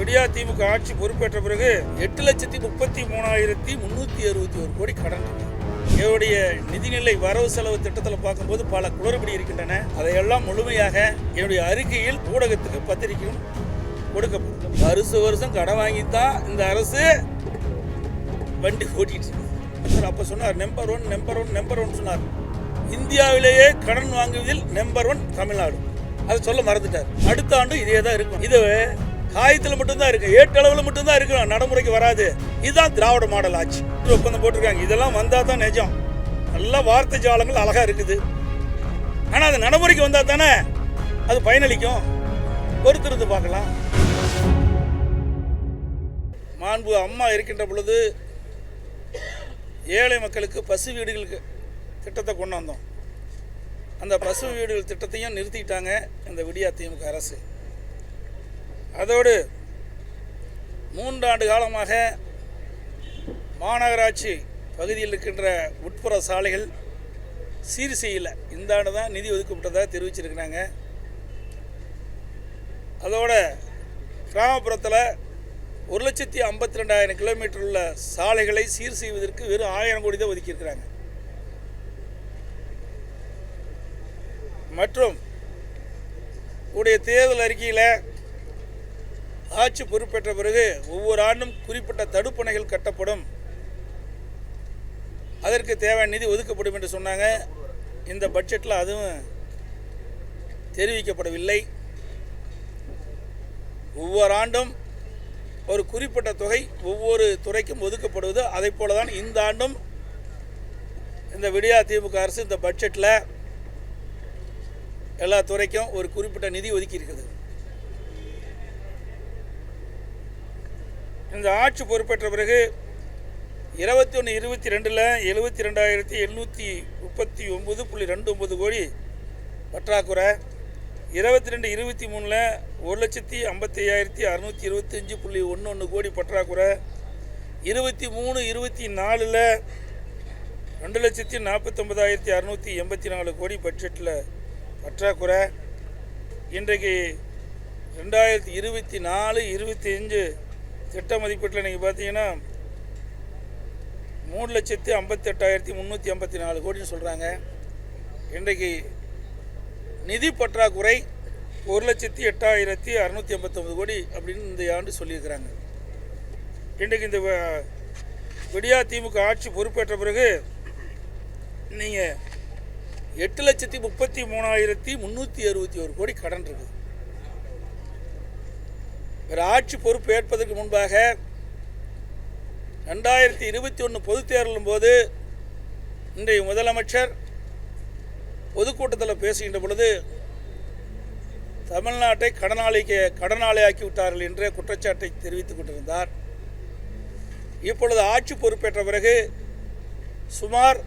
விடியா திமுக ஆட்சி பொறுப்பேற்ற பிறகு 8,33,361 கோடி கடன் இருக்கு. என்னுடைய நிதிநிலை வரவு செலவு திட்டத்தில் பார்க்கும்போது பல குளறுபடி இருக்கின்றன. அதையெல்லாம் முழுமையாக என்னுடைய அறிக்கையில் ஊடகத்துக்கு பத்திரிகையும் கொடுக்கப்படும். வருஷம் கடன் வாங்கித்தான் இந்த அரசு வண்டி ஓட்டிட்டு இருக்கு. அப்ப சொன்னார் நம்பர் ஒன் சொன்னார். இந்தியாவிலேயே கடன் வாங்குவதில் நம்பர் 1 தமிழ்நாடு. அதை சொல்ல மறந்துட்டார். அடுத்த ஆண்டு இதே தான் இருக்கும். இது காயத்தில் மட்டும்தான் இருக்கு, ஏட்டளவில் மட்டும்தான் இருக்கு, நடைமுறைக்கு வராது. இதுதான் திராவிட மாடல் ஆட்சி. ஒப்பந்தம் போட்டிருக்காங்க. இதெல்லாம் வந்தா தான் நிஜம். நல்ல வார்த்தை ஜாலங்கள் அழகா இருக்குது. ஆனா அது நடைமுறைக்கு வந்தா தானே அது பயனளிக்கும். பொறுத்திருந்து பார்க்கலாம். மாண்பு அம்மா இருக்கின்ற பொழுது ஏழை மக்களுக்கு பசு வீடுகளுக்கு திட்டத்தை கொண்டு வந்தோம். அந்த பசு வீடுகள் திட்டத்தையும் நிறுத்திட்டாங்க இந்த விடியா திமுக அரசு. அதோடு 3 ஆண்டு காலமாக மாநகராட்சி பகுதியில் இருக்கின்ற உட்புற சாலைகள் சீர் செய்யலை. இந்த ஆண்டு தான் நிதி ஒதுக்கப்பட்டதாக தெரிவிச்சிருக்கிறாங்க. அதோட கிராமப்புறத்தில் 1,52,000 கிலோமீட்டர் உள்ள சாலைகளை சீர் செய்வதற்கு வெறும் 1000 கோடி தான் ஒதுக்கியிருக்கிறாங்க. மற்றும் உடைய தேர்தல் அறிக்கையில் ஆட்சி பொறுப்பேற்ற பிறகு ஒவ்வொரு ஆண்டும் குறிப்பிட்ட தடுப்பணைகள் கட்டப்படும், அதற்கு தேவையான நிதி ஒதுக்கப்படும் என்று சொன்னாங்க. இந்த பட்ஜெட்டில் அதுவும் தெரிவிக்கப்படவில்லை. ஒவ்வொரு ஆண்டும் ஒரு குறிப்பிட்ட தொகை ஒவ்வொரு துறைக்கும் ஒதுக்கப்படுவது. அதை போல தான் இந்த ஆண்டும் இந்த விடியா திமுக அரசு இந்த பட்ஜெட்டில் எல்லா துறைக்கும் ஒரு குறிப்பிட்ட நிதி ஒதுக்கி இருக்குது. இந்த ஆட்சி பொறுப்பேற்ற பிறகு 21-22 72,739.29 கோடி பற்றாக்குறை, 22-23 1,55,625.11 கோடி பற்றாக்குறை, 23-24 2,49,684 கோடி பட்ஜெட்டில் பற்றாக்குறை. இன்றைக்கு 2024-25 திட்ட மதிப்பீட்டில் நீங்கள் பார்த்தீங்கன்னா 3,58,354 கோடின்னு சொல்கிறாங்க. இன்றைக்கு நிதி பற்றாக்குறை 1,08,659 கோடி அப்படின்னு இந்த ஆண்டு சொல்லியிருக்கிறாங்க. இன்றைக்கு இந்த விடியா திமுக ஆட்சி பொறுப்பேற்ற பிறகு நீங்கள் 8,33,361 கோடி கடன் இருக்குது. வேறு ஆட்சி பொறுப்பு ஏற்பதற்கு முன்பாக 2021 பொதுத் தேர்தலின் போது இன்றைய முதலமைச்சர் பொதுக்கூட்டத்தில் பேசுகின்ற பொழுது தமிழ்நாட்டை கடனாளியாக்கி விட்டார்கள் என்ற குற்றச்சாட்டை தெரிவித்துக் கொண்டிருந்தார். இப்பொழுது ஆட்சி பொறுப்பேற்ற பிறகு சுமார்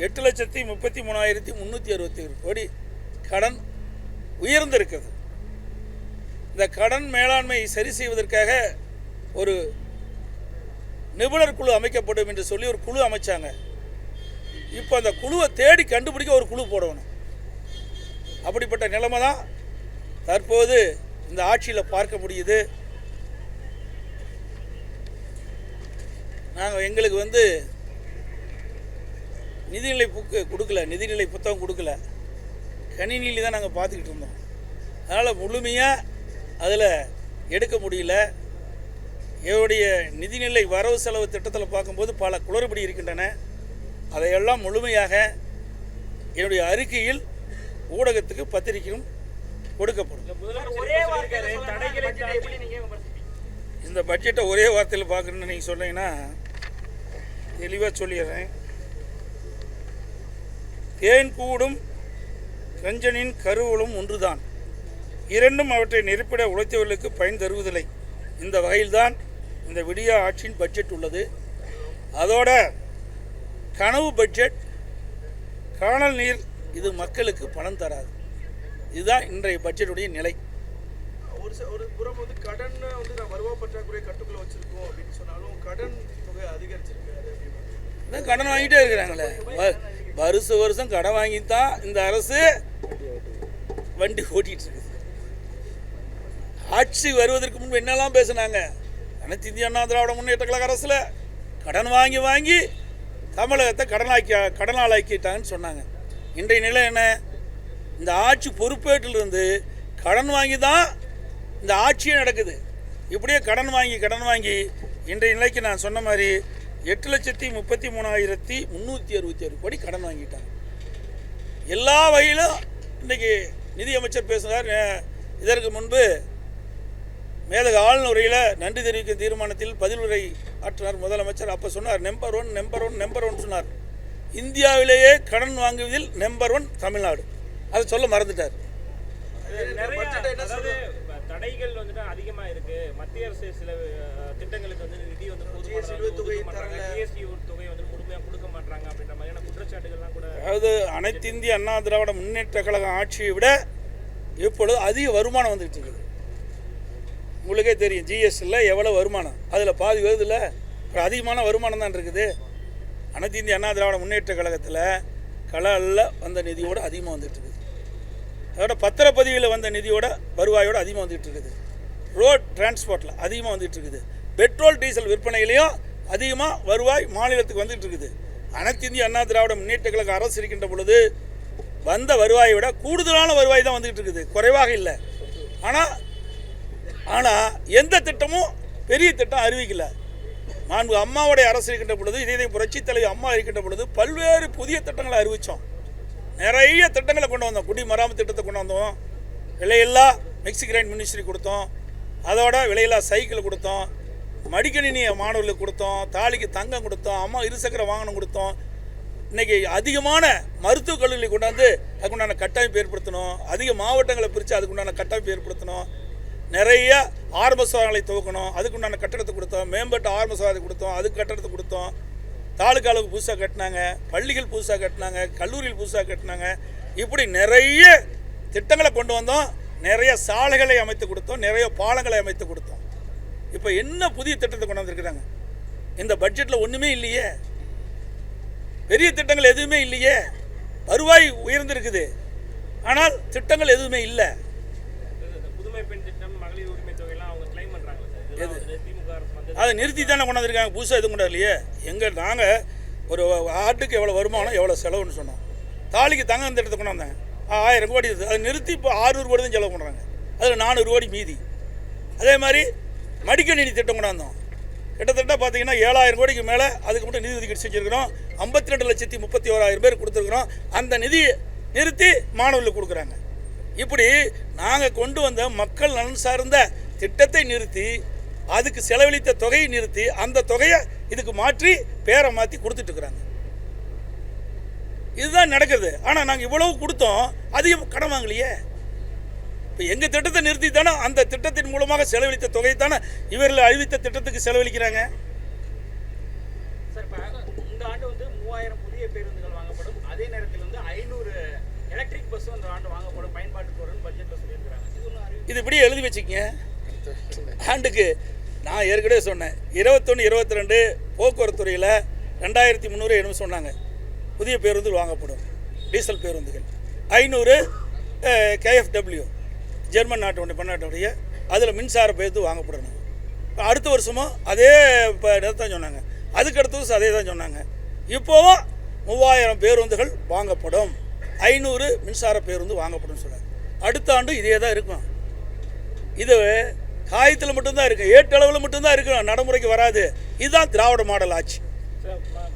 8,33,361 கோடி கடன் உயர்ந்திருக்கிறது. இந்த கடன் மேலாண்மை சரி செய்வதற்காக ஒரு நிபுணர் குழு அமைக்கப்படும் என்று சொல்லி ஒரு குழு அமைச்சாங்க. இப்போ அந்த குழுவை தேடி கண்டுபிடிக்க ஒரு குழு போடணும். அப்படிப்பட்ட நிலைமை தான் தற்போது இந்த ஆட்சியில் பார்க்க முடியுது. நாங்கள் எங்களுக்கு நிதிநிலை புக்கு கொடுக்கல, நிதிநிலை புத்தகம் கொடுக்கல, கணினியில் தான் நாங்கள் பார்த்துக்கிட்டு இருந்தோம். அதனால் முழுமையாக அதில் எடுக்க முடியல. என்னுடைய நிதிநிலை வரவு செலவு திட்டத்தில் பார்க்கும்போது பல குளறுபடி இருக்கின்றன. அதையெல்லாம் முழுமையாக என்னுடைய அறிக்கையில் ஊடகத்துக்கு பத்திரிகையும் கொடுக்கப்படும். இந்த பட்ஜெட்டை ஒரே வார்த்தையில் பார்க்கணுன்னு நீங்கள் சொன்னீங்கன்னா தெளிவாக சொல்லிடுறேன். தேன் கூடும் கஞ்சனின் கருவலும் ஒன்றுதான், இரண்டும் அவற்றை நெருப்பிட உழைத்தவர்களுக்கு பயன் தருவதில்லை. இந்த வகையில்தான் இந்த விடியா ஆட்சியின் பட்ஜெட் உள்ளது. அதோட கனவு பட்ஜெட், காணல் நீர், இது மக்களுக்கு பணம் தராது. இதுதான் இன்றைய பட்ஜெட்டுடைய நிலை. ஒரு புறம் கடன் வருவா பற்றாக்குறை கட்டுக்குள்ள வச்சிருக்கோம் அப்படின்னு சொன்னாலும் கடன் தொகை அதிகரிச்சிருக்காரு. கடன் வாங்கிட்டே இருக்கிறாங்களே. வருஷம் கடன் வாங்கித்தான் இந்த அரசு வண்டி ஓட்டிட்டு இருக்குது. ஆட்சி வருவதற்கு முன்பு என்னெல்லாம் பேசுனாங்க? அனைத்து இந்திய அண்ணா திராவிட முன்னேற்ற கழக அரசில் கடன் வாங்கி வாங்கி தமிழகத்தை கடனாளாக்கிட்டாங்கன்னு சொன்னாங்க. இன்றைய நிலை என்ன? இந்த ஆட்சி பொறுப்பேற்றிலிருந்து கடன் வாங்கி தான் இந்த ஆட்சியே நடக்குது. இப்படியே கடன் வாங்கி இன்றைய நிலைக்கு நான் சொன்ன மாதிரி 8,33,366 கோடி கடன் வாங்கிட்டாங்க. எல்லா வகையிலும் இன்றைக்கி நிதியமைச்சர் பேசுகிறார். இதற்கு முன்பு மேதக ஆளுநர் உரையில் நன்றி தெரிவிக்கும் தீர்மானத்தில் பதிலுரை ஆற்றினார் முதலமைச்சர். அப்போ சொன்னார் நம்பர் ஒன் சொன்னார். இந்தியாவிலேயே கடன் வாங்குவதில் நம்பர் 1 தமிழ்நாடு. அதை சொல்ல மறந்துட்டார். தடைகள் வந்துட்டு அதிகமா இருக்கு. மத்திய அரசு சில திட்டங்களுக்கு வந்து நிதி வந்து ஜிஎஸ்டி தொகை வந்து முழுமையாக கொடுக்க மாட்டாங்க அப்படின்ற மாதிரியான குற்றச்சாட்டுகள்லாம் கூட. அதாவது அனைத்து இந்திய அண்ணா திராவிட முன்னேற்ற கழகம் ஆட்சியை விட இப்பொழுது அதிக வருமானம் வந்துட்டு இருக்குது. உங்களுக்கே தெரியும் ஜிஎஸ்டியில் எவ்வளோ வருமானம், அதில் பாதி வருதுல்ல. அப்புறம் அதிகமான வருமானம் தான் இருக்குது. அனைத்து இந்திய அண்ணா திராவிட முன்னேற்ற கழகத்தில் கலாலில் வந்த நிதியோடு அதிகமாக வந்துட்டு இருக்குது. அதோட பத்திரப்பதிவில் வந்த நிதியோட வருவாயோடு அதிகமாக வந்துட்டு இருக்குது. ரோட் டிரான்ஸ்போர்ட்டில் அதிகமாக வந்துட்டு இருக்குது. பெட்ரோல் டீசல் விற்பனையிலையும் அதிகமாக வருவாய் மாநிலத்துக்கு வந்துட்டு இருக்குது. அனைத்து இந்திய அண்ணா திராவிட முன்னேற்ற கழக அரசு இருக்கின்ற பொழுது வந்த வருவாயை விட கூடுதலான வருவாய் தான் வந்துட்டு இருக்குது, குறைவாக இல்லை. ஆனால் எந்த திட்டமும் பெரிய திட்டம் அறிவிக்கல. மாண்பு அம்மாவுடைய அரசு இருக்கின்ற பொழுது, இதே புரட்சி தலைவி அம்மா இருக்கின்ற பொழுது பல்வேறு புதிய திட்டங்களை அறிவித்தோம். நிறைய திட்டங்களை கொண்டு வந்தோம். குடிமராமத்து திட்டத்தை கொண்டு வந்தோம். விலையில்லா மிக்சி கிரைண்ட் மினிஸ்ட்ரி கொடுத்தோம். அதோட விலையில்லா சைக்கிள் கொடுத்தோம். மடிக்கணினி மாணவர்களுக்கு கொடுத்தோம். தாலிக்கு தங்கம் கொடுத்தோம். அம்மா இருசக்கர வாகனம் கொடுத்தோம். இன்றைக்கி அதிகமான மருத்துவக் கல்லூரி கொண்டாந்து அதுக்குண்டான கட்டமைப்பு ஏற்படுத்தணும். அதிக மாவட்டங்களை பிரித்து அதுக்குண்டான கட்டமைப்பு ஏற்படுத்தணும். நிறைய ஆரம்ப சுகாதாரங்களை துவக்கணும். அதுக்குண்டான கட்டடத்தை கொடுத்தோம். மேம்பட்ட ஆரம்ப சுகாதாரத்தை கொடுத்தோம். அதுக்கு கட்டடத்தை கொடுத்தோம். தாலுக்காவுக்கு புதுசாக கட்டினாங்க. பள்ளிகள் புதுசாக கட்டினாங்க. கல்லூரிகள் புதுசாக கட்டினாங்க. இப்படி நிறைய திட்டங்களை கொண்டு வந்தோம். நிறைய சாலைகளை அமைத்து கொடுத்தோம். நிறைய பாலங்களை அமைத்து கொடுத்தோம். இப்போ என்ன புதிய திட்டத்தை கொண்டு வந்திருக்கிறாங்க? இந்த பட்ஜெட்டில் ஒன்றுமே இல்லையே. பெரிய திட்டங்கள் எதுவுமே இல்லையே. வருவாய் உயர்ந்திருக்குது, ஆனால் திட்டங்கள் எதுவுமே இல்லை. புதுமை பெண் திட்டம், மகளிர் உரிமை தொகையெல்லாம் அவங்க கிளைம் பண்ணுறாங்க. திமுக அரசு வந்து அதை நிறுத்தி தானே கொண்டு வந்திருக்காங்க. புதுசாக எதுவும் கொண்டு இல்லையே. நாங்கள் ஒரு ஆட்டுக்கு எவ்வளோ வருமானம் எவ்வளோ செலவுன்னு சொன்னோம். தாலிக்கு தங்கம் திட்டத்தை கொண்டு வந்தாங்க. 1000 கோடி இருக்குது. அதை நிறுத்தி இப்போ 600 கோடி தான் செலவு பண்ணுறாங்க. அதில் 400 கோடி மீதி. அதே மாதிரி மடிக்கணினி திட்டம் கொண்டு வந்தோம். கிட்டத்தட்ட பார்த்தீங்கன்னா 7000 கோடிக்கு மேலே அதுக்கு மட்டும் நிதி ஒதுக்கீடு செஞ்சுருக்கிறோம். 52,31,000 பேர் கொடுத்துருக்குறோம். அந்த நிதியை நிறுத்தி மாணவர்களுக்கு கொடுக்குறாங்க. இப்படி நாங்கள் கொண்டு வந்த மக்கள் நலன் சார்ந்த திட்டத்தை நிறுத்தி, அதுக்கு செலவழித்த தொகையை நிறுத்தி, அந்த தொகையை இதுக்கு மாற்றி பேரை மாற்றி கொடுத்துட்ருக்குறாங்க. இதுதான் நடக்குது. ஆனால் நாங்கள் இவ்வளவு கொடுத்தோம், அதிகம் கடன் வாங்கலையே. இப்போ எங்கள் திட்டத்தை நிறுத்தி தானே அந்த திட்டத்தின் மூலமாக செலவழித்த தொகை தானே இவர்கள் அறிவித்த திட்டத்துக்கு செலவழிக்கிறாங்க. சார், இப்போ இந்த ஆண்டு வந்து 3000 புதிய பேருந்துகள் வாங்கப்படும். அதே நேரத்தில் வந்து 500 எலக்ட்ரிக் பஸ்ஸும் அந்த ஆண்டு வாங்கப்படும், பயன்பாட்டுக்கு வரும்னு பட்ஜெட்டில் சொல்லியிருக்கிறாங்க. இது இப்படி எழுதி வச்சுக்கங்க. ஆண்டுக்கு நான் ஏற்கனவே சொன்னேன், 21, 22 போக்குவரத்து துறையில் 2300 என்னமோ சொன்னாங்க புதிய பேருந்துகள் வாங்கப்படும், டீசல் பேருந்துகள். 500 KFW ஜெர்மன் நாட்டு பன்னாட்டுடைய அதில் மின்சார பேருந்து வாங்கப்படணும். அடுத்த வருஷமும் அதே இப்போ தான் சொன்னாங்க. அதுக்கு அடுத்த வருஷம் அதே தான் சொன்னாங்க. இப்போவும் 3000 பேருந்துகள் வாங்கப்படும், 500 மின்சார பேருந்து வாங்கப்படும் சொன்னாங்க. அடுத்த ஆண்டு இதே தான் இருக்கும். இது காயத்தில் மட்டும்தான் இருக்குது, ஏட்டளவில் மட்டும்தான் இருக்கும், நடைமுறைக்கு வராது. இதுதான் திராவிட மாடல் ஆட்சி.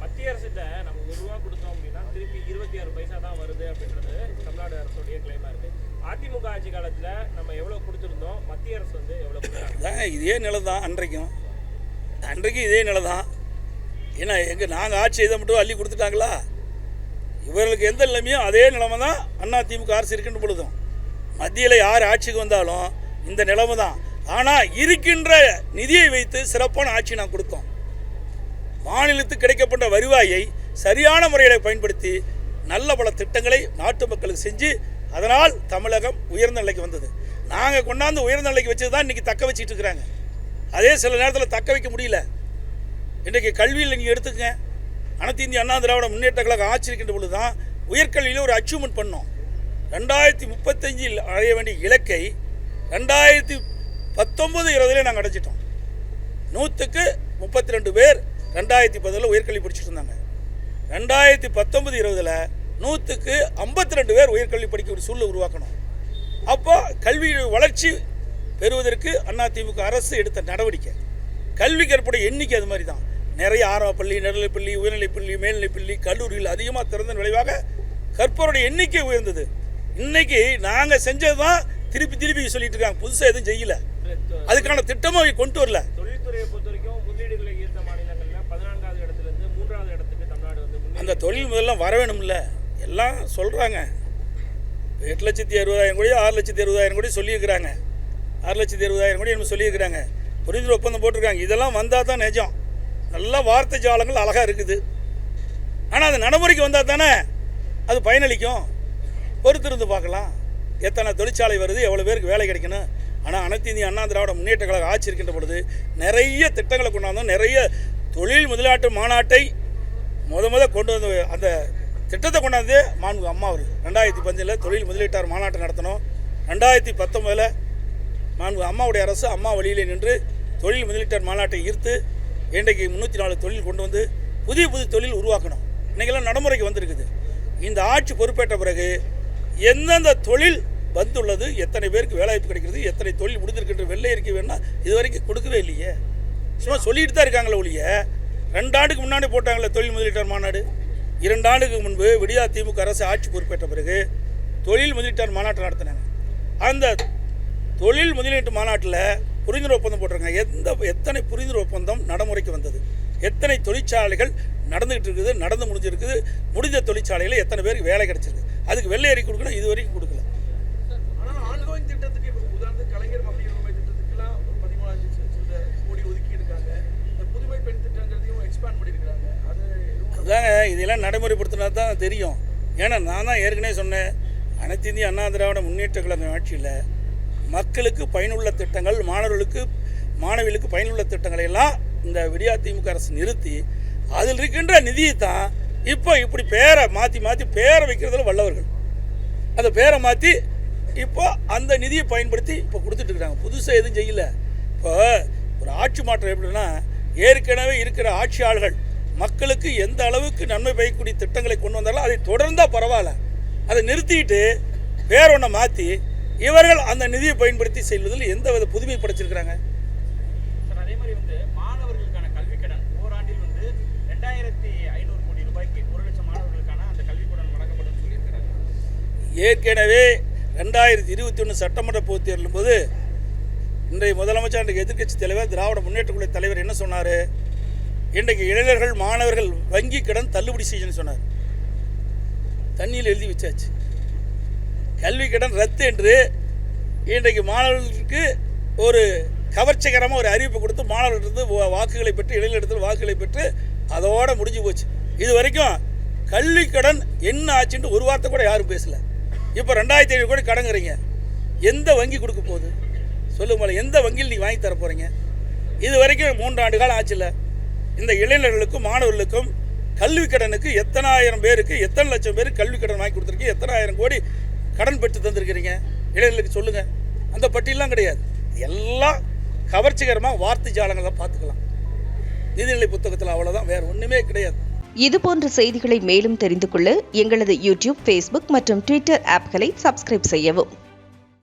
மத்திய அரசிட்ட நம்ம ₹1 கொடுத்தோம் அப்படின்னா திருப்பி 26 பைசா தான் வருது அப்படின்றது தமிழ்நாடு அரசுடைய கிளைமாக இருக்குது. அதிமுக ஆட்சி காலத்தில் நம்ம எவ்வளோ கொடுத்துருந்தோம், மத்திய அரசு வந்து எவ்வளோ கொடுத்தாங்க? இதே நிலை தான் அன்றைக்கும் இதே நிலை தான். ஏன்னா நாங்கள் ஆட்சி இதை மட்டும் அள்ளி கொடுத்துட்டாங்களா? இவர்களுக்கு எந்த நிலைமையோ அதே நிலைமை தான் அதிமுக அரசு இருக்கின்ற பொழுதும். மத்தியில் யார் ஆட்சிக்கு வந்தாலும் இந்த நிலைமை தான். ஆனால் இருக்கின்ற நிதியை வைத்து சிறப்பான ஆட்சி நான் கொடுத்தோம். மாநிலத்துக்கு கிடைக்கப்பட்ட வருவாயை சரியான முறையில் பயன்படுத்தி நல்ல பல திட்டங்களை நாட்டு மக்களுக்கு செஞ்சு அதனால் தமிழகம் உயர்ந்த நிலைக்கு வந்தது. நாங்கள் கொண்டாந்து உயர்ந்த நிலைக்கு வச்சது தான் இன்றைக்கி தக்க வச்சுட்டு இருக்கிறாங்க. அதே சில நேரத்தில் தக்க வைக்க முடியல. இன்றைக்கி கல்வியில் நீங்கள் எடுத்துக்கங்க, அனைத்து இந்திய அண்ணா திராவிட முன்னேற்ற கழகம் ஆட்சி இருக்கின்ற பொழுது தான் உயர்கல்வியில் ஒரு அச்சீவ்மெண்ட் பண்ணோம். 2035 அடைய வேண்டிய இலக்கை 2030 19-20 நாங்கள் அடைச்சிட்டோம். 100க்கு 32 பேர் 2010 உயர்கல்வி படிச்சுட்டு இருந்தாங்க. 2019-20 100க்கு 52 பேர் உயர்கல்வி படிக்க ஒரு சூழலை உருவாக்கணும். அப்போ கல்வி வளர்ச்சி பெறுவதற்கு அதிமுக அரசு எடுத்த நடவடிக்கை. கல்வி கற்புடைய எண்ணிக்கை அது மாதிரி தான். நிறைய ஆரம்பப்பள்ளி, நடுநிலைப்பள்ளி, உயர்நிலைப்பள்ளி, மேல்நிலைப்பள்ளி, கல்லூரிகள் அதிகமாக திறந்த விளைவாக கற்பவருடைய எண்ணிக்கை உயர்ந்தது. இன்னைக்கு நாங்கள் செஞ்சது தான் திருப்பி சொல்லிட்டு இருக்காங்க. புதுசாக எதுவும் செய்யல, அதுக்கான திட்டமும் அவங்க கொண்டு வரல. தொழில்துறையை பொறுத்த வரைக்கும் முதலீடுகளை ஈர்த்த மாநிலங்கள்ல 14வது இடத்துலேருந்து 3வது இடத்துக்கு தமிழ்நாடு வந்து அந்த தொழில் முதல்லாம் வர வேணும்ல. எல்லாம் சொல்கிறாங்க 8,60,000 கோடி 6,60,000 கோடி சொல்லியிருக்கிறாங்க. 6,60,000 கோடி நம்ம சொல்லியிருக்கிறாங்க. புரிந்துணர்வு ஒப்பந்தம் போட்டிருக்காங்க. இதெல்லாம் வந்தால் தான் நிஜம். நல்லா வார்த்தை ஜாலங்கள் அழகாக இருக்குது. ஆனால் அது நடைமுறைக்கு வந்தால் தானே அது பயனளிக்கும். பொறுத்திருந்து பார்க்கலாம். எத்தனை தொழிற்சாலை வருது, எவ்வளோ பேருக்கு வேலை கிடைக்கணும். ஆனால் அனைத்து இந்திய அண்ணா திராவிட முன்னேற்ற கழக ஆட்சி இருக்கின்ற பொழுது நிறைய திட்டங்களை கொண்டாந்தோம். நிறைய தொழில் முதலீட்டு மாநாட்டை கொண்டு வந்து அந்த திட்டத்தை கொண்டாந்து மாண்பு அம்மா அவர் 2015 தொழில் முதலீட்டார் மாநாட்டை நடத்தணும். 2019 மாண்பு அம்மாவுடைய அரசு அம்மா வழியிலே நின்று தொழில் முதலீட்டார் மாநாட்டை ஈர்த்து இன்றைக்கு 304 தொழில் கொண்டு வந்து புதிய தொழில் உருவாக்கணும். இன்றைக்கெல்லாம் நடைமுறைக்கு வந்திருக்குது. இந்த ஆட்சி பொறுப்பேற்ற பிறகு எந்தெந்த தொழில் வந்துள்ளது, எத்தனை பேருக்கு வேலைவாய்ப்பு கிடைக்கிறது, எத்தனை தொழில் முடிஞ்சிருக்கின்ற வெள்ளை அறிக்கை வேணும்னா இது வரைக்கும் கொடுக்கவே இல்லையே. சும்மா சொல்லிட்டு தான் இருக்காங்களே ஒழிய. 2 ஆண்டுக்கு முன்னாடி போட்டாங்களே தொழில் முதலீட்டார் மாநாடு. 2 ஆண்டுக்கு முன்பு விடியா திமுக அரசு ஆட்சி பொறுப்பேற்ற பிறகு தொழில் முதலீட்டார் மாநாட்டை நடத்தினாங்க. அந்த தொழில் முதலீட்டு மாநாட்டில் புரிந்துணர்வு ஒப்பந்தம் போட்டிருக்காங்க. எத்தனை புரிந்துணர்வு ஒப்பந்தம் நடைமுறைக்கு வந்தது, எத்தனை தொழிற்சாலைகள் நடந்துகிட்டு இருக்குது, நடந்து முடிஞ்சிருக்குது, முடிஞ்ச தொழிற்சாலையில் எத்தனை பேருக்கு வேலை கிடைச்சிருக்கு, அதுக்கு வெள்ளை அறிக்கை கொடுக்கணும். இது வரைக்கும் கொடுக்கல. ஆனால் ஆன்கோயிங் திட்டத்துக்கு இப்போ உதாரணத்துக்கு கலைஞர் மகளிர் உரிமை திட்டத்துக்குலாம் 13,000 கோடி ஒதுக்கி இருக்காங்க. இந்த புதுமை பெண் திட்டங்கிறதையும் எக்ஸ்பேண்ட் பண்ணியிருக்காங்க. அதுதாங்க இதெல்லாம் நடைமுறைப்படுத்தினா தான் தெரியும். ஏன்னா நான் தான் ஏற்கனவே சொன்னேன், அனைத்து இந்திய அண்ணா திராவிட முன்னேற்ற கழக ஆட்சியில் மக்களுக்கு பயனுள்ள திட்டங்கள், மாணவிகளுக்கு பயனுள்ள திட்டங்களை எல்லாம் இந்த விடியா திமுக அரசு நிறுத்தி அதில் இருக்கின்ற நிதியை தான் இப்போ இப்படி பேரை மாற்றி பேரை வைக்கிறதுல வல்லவர்கள். அந்த பேரை மாற்றி இப்போ அந்த நிதியை பயன்படுத்தி இப்போ கொடுத்துட்டு இருக்கிறாங்க. புதுசாக எதுவும் செய்யலை. இப்போ ஒரு ஆட்சி மாற்றம் எப்படின்னா, ஏற்கனவே இருக்கிற ஆட்சியாளர்கள் மக்களுக்கு எந்த அளவுக்கு நன்மை பயக்கக்கூடிய திட்டங்களை கொண்டு வந்தாலும் அதை தொடர்ந்தால் பரவாயில்ல, அதை நிறுத்திட்டு பேர் ஒன்றை மாற்றி இவர்கள் அந்த நிதியை பயன்படுத்தி செல்வதில் எந்த வித புதுமை படைச்சிருக்கிறாங்க. அதே மாதிரி வந்து மாணவர்களுக்கான கல்வி கடன் ஓராண்டில் வந்து 2,500 கோடி ரூபாய்க்கு 1 லட்சம் மாணவர்களுக்கான அந்த கல்வி கடன் வழங்கப்படும் சொல்லியிருக்கிறாங்க. ஏற்கனவே 2021 சட்டமன்ற பொதுத் தேர்தலும் போது இன்றைய முதலமைச்சர், இன்றைக்கு எதிர்க்கட்சி தலைவர், திராவிட முன்னேற்ற கழக தலைவர் என்ன சொன்னார்? இன்றைக்கு இளைஞர்கள் மாணவர்கள் வங்கி கடன் தள்ளுபடி செய்யணும்னு சொன்னார். தண்ணியில் எழுதி வச்சாச்சு. கல்வி கடன் ரத்து என்று இன்றைக்கு மாணவர்களுக்கு ஒரு கவர்ச்சிகரமாக ஒரு அறிவிப்பு கொடுத்து மாணவர்களிடத்து வாக்குகளை பெற்று, இளைஞரிடத்தில் வாக்குகளை பெற்று அதோடு முடிஞ்சு போச்சு. இது வரைக்கும் கல்வி கடன் என்ன ஆச்சுன்ட்டு ஒரு வார்த்தை கூட யாரும் பேசலை. இப்போ 2,500 கோடி கடங்குறீங்க. எந்த வங்கி கொடுக்க போகுது சொல்லுங்க? எந்த வங்கியில் நீங்கள் வாங்கி தர போகிறீங்க? இது வரைக்கும் 3 ஆண்டு காலம் ஆச்சுல்ல. இந்த இளைஞர்களுக்கும் மாணவர்களுக்கும் கல்வி கடனுக்கு எத்தனாயிரம் பேருக்கு, எத்தனை லட்சம் பேருக்கு கல்வி கடன் வாங்கி கொடுத்துருக்கீங்க, எத்தனாயிரம் கோடி கடன் பெற்று தந்திருக்கிறீங்க இளைஞர்களுக்கு சொல்லுங்கள். அந்த பட்டியலாம் கிடையாது. எல்லாம் கவர்ச்சிகரமாக வார்த்தை ஜாலங்களை பார்த்துக்கலாம். நிதிநிலை புத்தகத்தில் அவ்வளோதான், வேறு ஒன்றுமே கிடையாது. இதுபோன்ற செய்திகளை மேலும் தெரிந்து கொள்ள எங்களது யூடியூப், ஃபேஸ்புக் மற்றும் ட்விட்டர் ஆப்களை சப்ஸ்கிரைப் செய்யவும்.